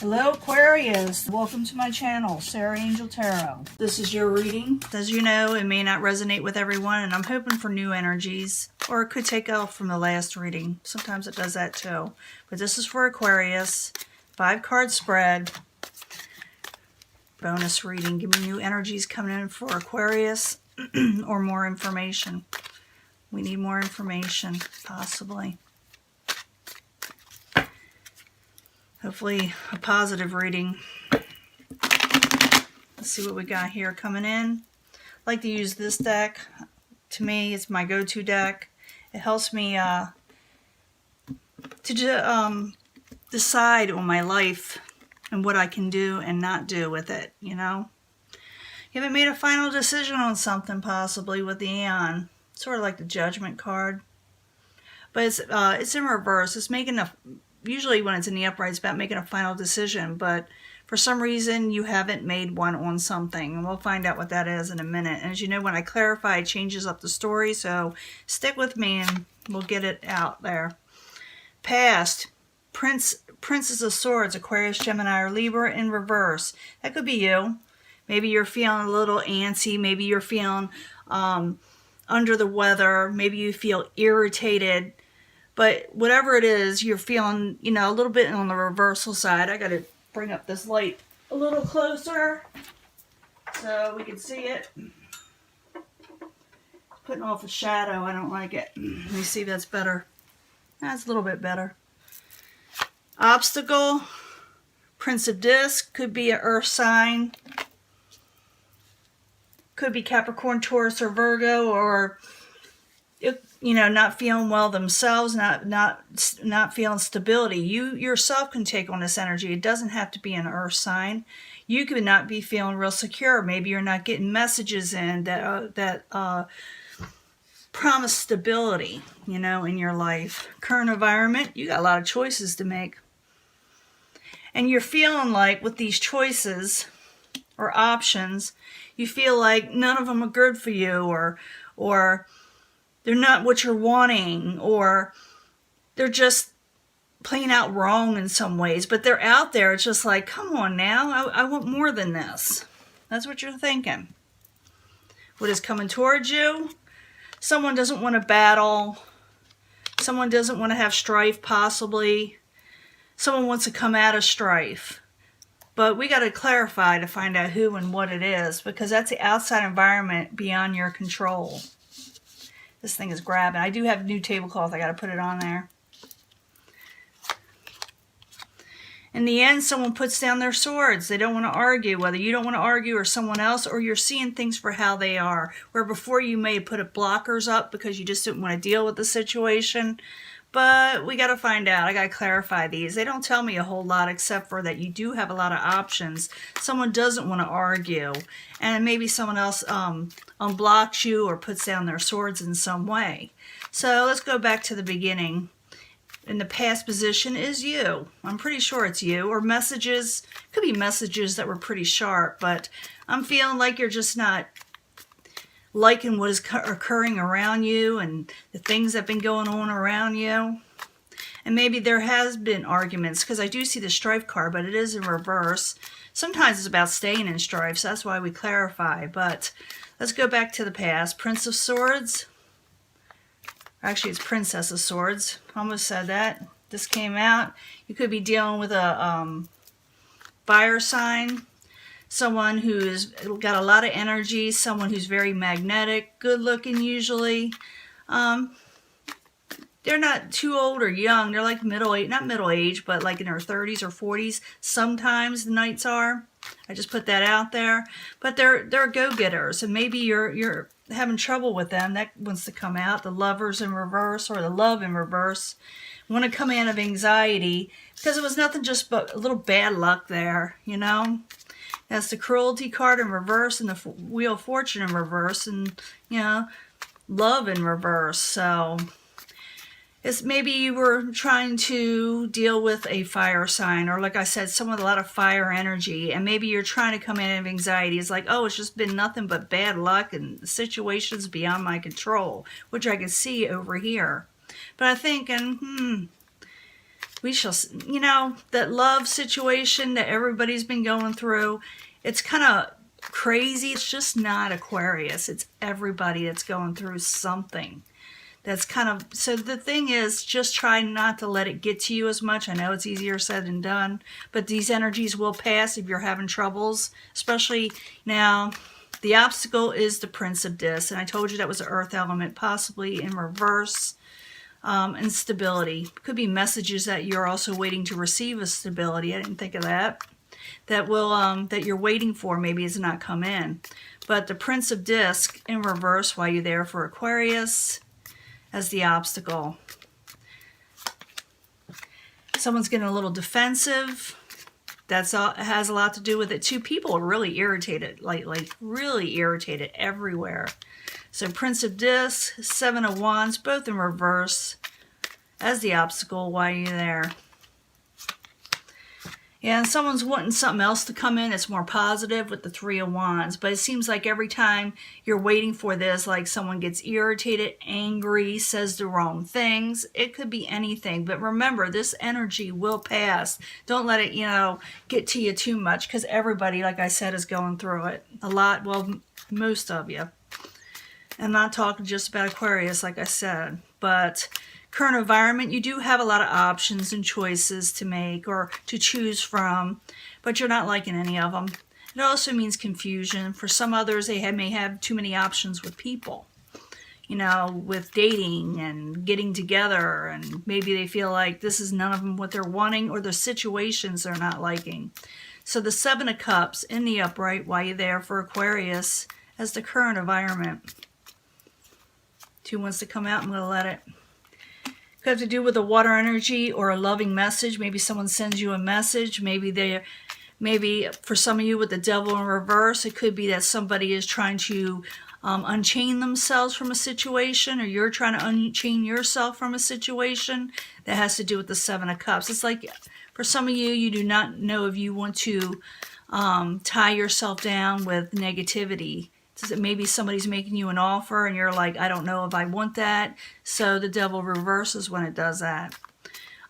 Hello Aquarius, welcome to my channel, Sarah Angel Tarot. This is your reading. As you know, it may not resonate with everyone, and I'm hoping for new energies, or it could take off from the last reading. Sometimes it does that too. But this is for Aquarius, 5-card spread, bonus reading. Give me new energies coming in for Aquarius, or more information. We need more information, possibly. Hopefully a positive reading. Let's see what we got here coming in. I like to use this deck. To me, it's my go-to deck. It helps me to decide on my life and what I can do and not do with it, you know. You haven't made a final decision on something, possibly, with the Aeon. Sort of like the Judgment card. But it's in reverse. It's making a... Usually when it's in the upright, it's about making a final decision, but for some reason you haven't made one on something, and we'll find out what that is in a minute. And as you know, when I clarify, it changes up the story, so stick with me and we'll get it out there. Past, Princess of Swords, Aquarius, Gemini, or Libra in reverse. That could be you. Maybe you're feeling a little antsy, maybe you're feeling under the weather, maybe you feel irritated. But whatever it is, you're feeling, you know, a little bit on the reversal side. I got to bring up this light a little closer so we can see it. Putting off a shadow. I don't like it. Let me see if that's better. That's a little bit better. Obstacle. Prince of Discs. Could be an earth sign. Could be Capricorn, Taurus, or Virgo, or... you know, not feeling well themselves, not feeling stability. You yourself can take on this energy. It doesn't have to be an earth sign. You could not be feeling real secure. Maybe you're not getting messages in that promise stability, you know, in your life. Current environment, you got a lot of choices to make. And you're feeling like with these choices or options, you feel like none of them are good for you, or they're not what you're wanting, or they're just plain out wrong in some ways, but they're out there. It's just like, come on now, I want more than this. That's what you're thinking. What is coming towards you? Someone doesn't want to battle. Someone doesn't want to have strife, possibly. Someone wants to come out of strife. But we got to clarify to find out who and what it is, because that's the outside environment beyond your control. This thing is grabbing. I do have a new tablecloth. I got to put it on there. In the end, someone puts down their swords. They don't want to argue, whether you don't want to argue or someone else, or you're seeing things for how they are. Where before you may have put blockers up because you just didn't want to deal with the situation. But we got to find out. I got to clarify these. They don't tell me a whole lot, except for that you do have a lot of options. Someone doesn't want to argue, and maybe someone else unblocks you or puts down their swords in some way. So let's go back to the beginning. In the past position is you. I'm pretty sure it's you. Or messages. Could be messages that were pretty sharp, but I'm feeling like you're just not liking what is occurring around you and the things that have been going on around you. And maybe there has been arguments, because I do see the strife card, but it is in reverse. Sometimes it's about staying in strife, so that's why we clarify. But let's go back to the past. Prince of Swords. Actually, it's Princess of Swords. Almost said that. This came out. You could be dealing with a fire sign. Someone who's got a lot of energy, someone who's very magnetic, good looking usually. They're not too old or young. They're like middle age, not middle age, but like in their 30s or 40s. Sometimes the Knights are. I just put that out there. But they're go-getters, and maybe you're having trouble with them. That wants to come out. The Lovers in reverse, or the Love in reverse. Want to come out of anxiety, because it was nothing just but a little bad luck there, you know. That's the Cruelty card in reverse, and the Wheel of Fortune in reverse, and, you know, Love in reverse. So it's maybe you were trying to deal with a fire sign, or like I said, someone with a lot of fire energy, and maybe you're trying to come out of anxiety. It's like, oh, it's just been nothing but bad luck and situations beyond my control, which I can see over here. But I'm thinking, we shall, you know, that love situation that everybody's been going through, it's kind of crazy. It's just not Aquarius. It's everybody that's going through something. That's kind of, so the thing is, just try not to let it get to you as much. I know it's easier said than done, but these energies will pass if you're having troubles, especially now. The obstacle is the Prince of Discs, and I told you that was an earth element, possibly in reverse. Instability. Could be messages that you're also waiting to receive as stability. I didn't think of that. That will that you're waiting for maybe has not come in. But the Prince of Discs in reverse while you're there for Aquarius as the obstacle. Someone's getting a little defensive. That's all, has a lot to do with it too. People are really irritated lately. Really irritated everywhere. So Prince of Discs, Seven of Wands, both in reverse as the obstacle while you're there. Yeah, and someone's wanting something else to come in that's more positive with the Three of Wands. But it seems like every time you're waiting for this, like someone gets irritated, angry, says the wrong things. It could be anything. But remember, this energy will pass. Don't let it, you know, get to you too much, because everybody, like I said, is going through it. A lot, well, most of you. I'm not talking just about Aquarius, like I said, but current environment, you do have a lot of options and choices to make or to choose from, but you're not liking any of them. It also means confusion. For some others, they may have too many options with people, you know, with dating and getting together, and maybe they feel like this is none of them what they're wanting, or the situations they're not liking. So the Seven of Cups in the upright while you're there for Aquarius as the current environment. Two wants to come out. I'm going to let it. Could have to do with a water energy or a loving message. Maybe someone sends you a message. Maybe for some of you with the Devil in reverse, it could be that somebody is trying to unchain themselves from a situation, or you're trying to unchain yourself from a situation that has to do with the Seven of Cups. It's like for some of you, you do not know if you want to tie yourself down with negativity. Maybe somebody's making you an offer and you're like, I don't know if I want that. So the Devil reverses when it does that.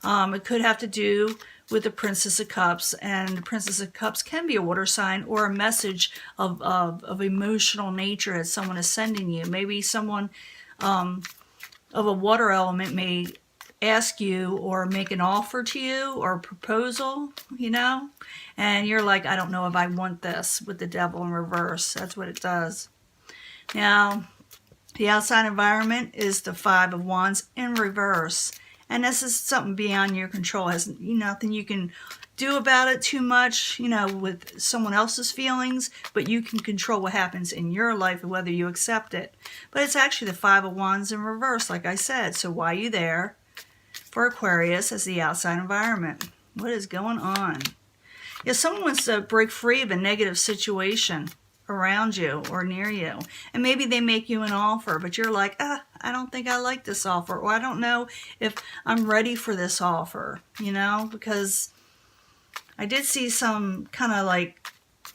It could have to do with the Princess of Cups, and the Princess of Cups can be a water sign or a message of emotional nature that someone is sending you. Maybe someone of a water element may ask you or make an offer to you or a proposal, you know, and you're like, I don't know if I want this, with the Devil in reverse. That's what it does. Now, the outside environment is the Five of Wands in reverse, and this is something beyond your control. It has nothing you can do about it too much, you know, with someone else's feelings, but you can control what happens in your life and whether you accept it. But it's actually the Five of Wands in reverse, like I said. So why are you there for Aquarius as the outside environment? What is going on? If someone wants to break free of a negative situation around you or near you, and maybe they make you an offer, but you're like, I don't think I like this offer, or I don't know if I'm ready for this offer, you know, because I did see some kind of like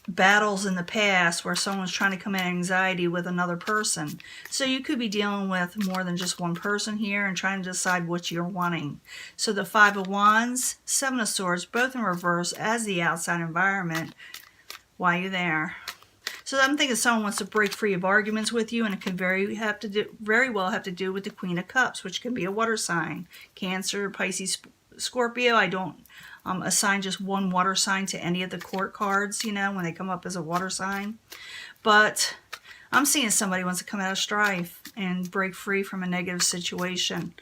battles in the past where someone's trying to come in anxiety with another person. So you could be dealing with more than just one person here and trying to decide what you're wanting. So the Five of Wands, Seven of Swords, both in reverse as the outside environment while you're there. So I'm thinking someone wants to break free of arguments with you, and it can very well have to do with the Queen of Cups, which can be a water sign. Cancer, Pisces, Scorpio. I don't assign just one water sign to any of the court cards, you know, when they come up as a water sign. But I'm seeing somebody wants to come out of strife and break free from a negative situation.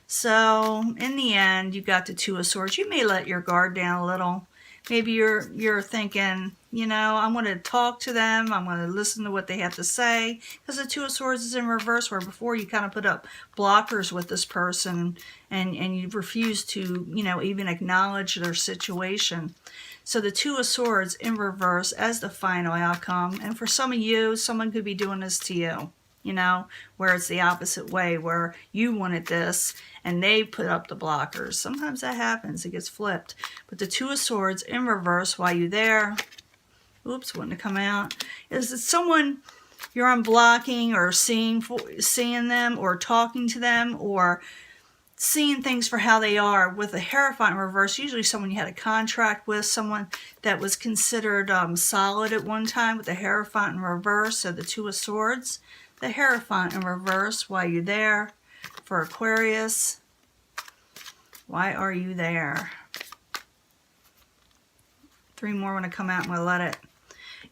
So in the end, you got the Two of Swords. You may let your guard down a little. Maybe you're thinking, you know, I want to talk to them. I'm going to listen to what they have to say. Because the Two of Swords is in reverse, where before you kind of put up blockers with this person and you refuse to, you know, even acknowledge their situation. So the Two of Swords in reverse as the final outcome. And for some of you, someone could be doing this to you, you know, where it's the opposite way, where you wanted this and they put up the blockers. Sometimes that happens. It gets flipped. But the Two of Swords in reverse while you're there. Oops, wouldn't have come out. Is it someone you're unblocking or seeing them or talking to them, or seeing things for how they are. With the Hierophant in reverse, usually someone you had a contract with, someone that was considered solid at one time, with the Hierophant in reverse, so the Two of Swords. The Hierophant in reverse, why are you there? For Aquarius, why are you there? 3 more want to come out and we'll let it.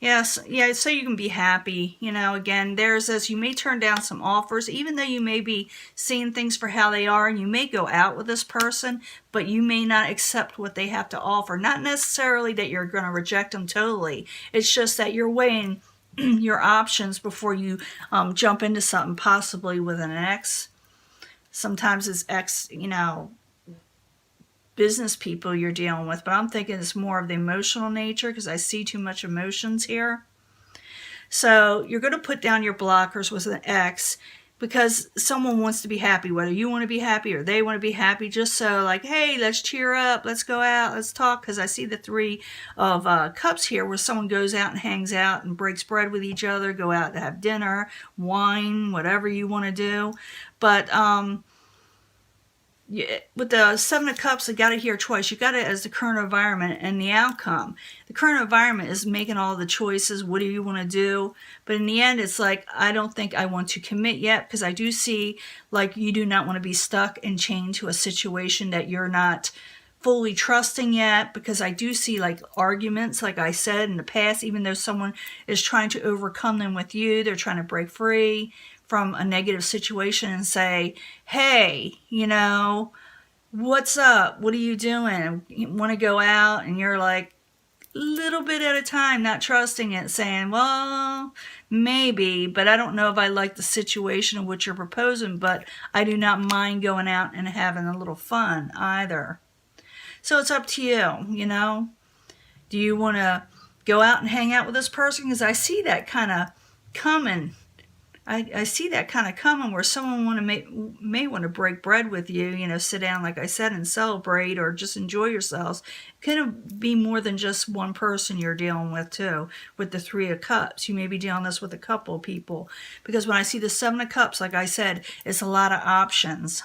Yes, yeah, so you can be happy. You know, again, there's this, you may turn down some offers, even though you may be seeing things for how they are, and you may go out with this person, but you may not accept what they have to offer. Not necessarily that you're going to reject them totally. It's just that you're weighing your options before you jump into something, possibly with an ex. Sometimes it's ex, you know, business people you're dealing with, but I'm thinking it's more of the emotional nature because I see too much emotions here. So you're going to put down your blockers with an X because someone wants to be happy, whether you want to be happy or they want to be happy, just so like, hey, let's cheer up, let's go out, let's talk, because I see the 3 of Cups here where someone goes out and hangs out and breaks bread with each other, go out to have dinner, wine, whatever you want to do. But with the 7 of Cups, I got it here twice. You got it as the current environment and the outcome. The current environment is making all the choices. What do you want to do? But in the end, it's like, I don't think I want to commit yet, because I do see like you do not want to be stuck and chained to a situation that you're not fully trusting yet, because I do see like arguments, like I said in the past, even though someone is trying to overcome them with you, they're trying to break free from a negative situation and say, hey, you know, what's up? What are you doing? You want to go out? And you're like, little bit at a time, not trusting it, saying, well, maybe, but I don't know if I like the situation of what you're proposing, but I do not mind going out and having a little fun either. So it's up to you, you know. Do you want to go out and hang out with this person? Because I see that kind of coming. I see that kind of coming where someone may want to break bread with you, you know, sit down, like I said, and celebrate or just enjoy yourselves. It could be more than just one person you're dealing with, too, with the 3 of Cups. You may be dealing this with a couple of people. Because when I see the 7 of Cups, like I said, it's a lot of options.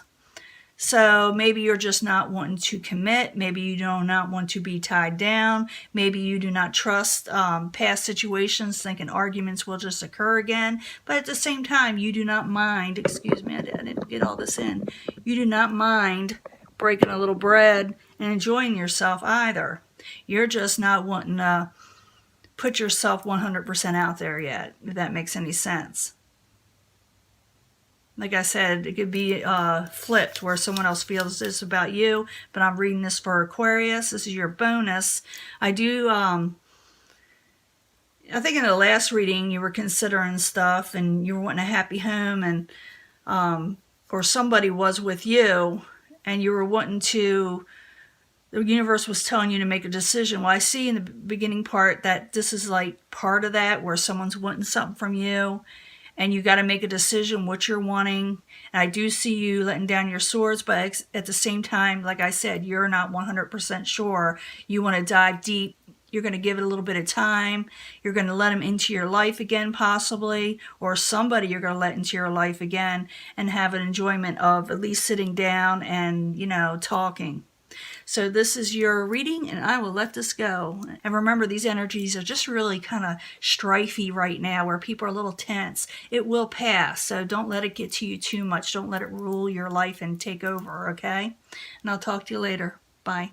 So maybe you're just not wanting to commit. Maybe you do not want to be tied down. Maybe you do not trust past situations, thinking arguments will just occur again. But at the same time, you do not mind, excuse me, I didn't get all this in. You do not mind breaking a little bread and enjoying yourself either. You're just not wanting to put yourself 100% out there yet, if that makes any sense. Like I said, it could be flipped where someone else feels this about you, but I'm reading this for Aquarius. This is your bonus. I do, I think in the last reading you were considering stuff and you were wanting a happy home, and or somebody was with you and you were wanting to, the universe was telling you to make a decision. Well, I see in the beginning part that this is like part of that, where someone's wanting something from you. And you got to make a decision what you're wanting. And I do see you letting down your swords, but at the same time, like I said, you're not 100% sure. You want to dive deep. You're going to give it a little bit of time. You're going to let them into your life again, possibly, or somebody you're going to let into your life again and have an enjoyment of at least sitting down and, you know, talking. So this is your reading, and I will let this go. And remember, these energies are just really kind of strifey right now, where people are a little tense. It will pass, so don't let it get to you too much. Don't let it rule your life and take over, okay? And I'll talk to you later. Bye.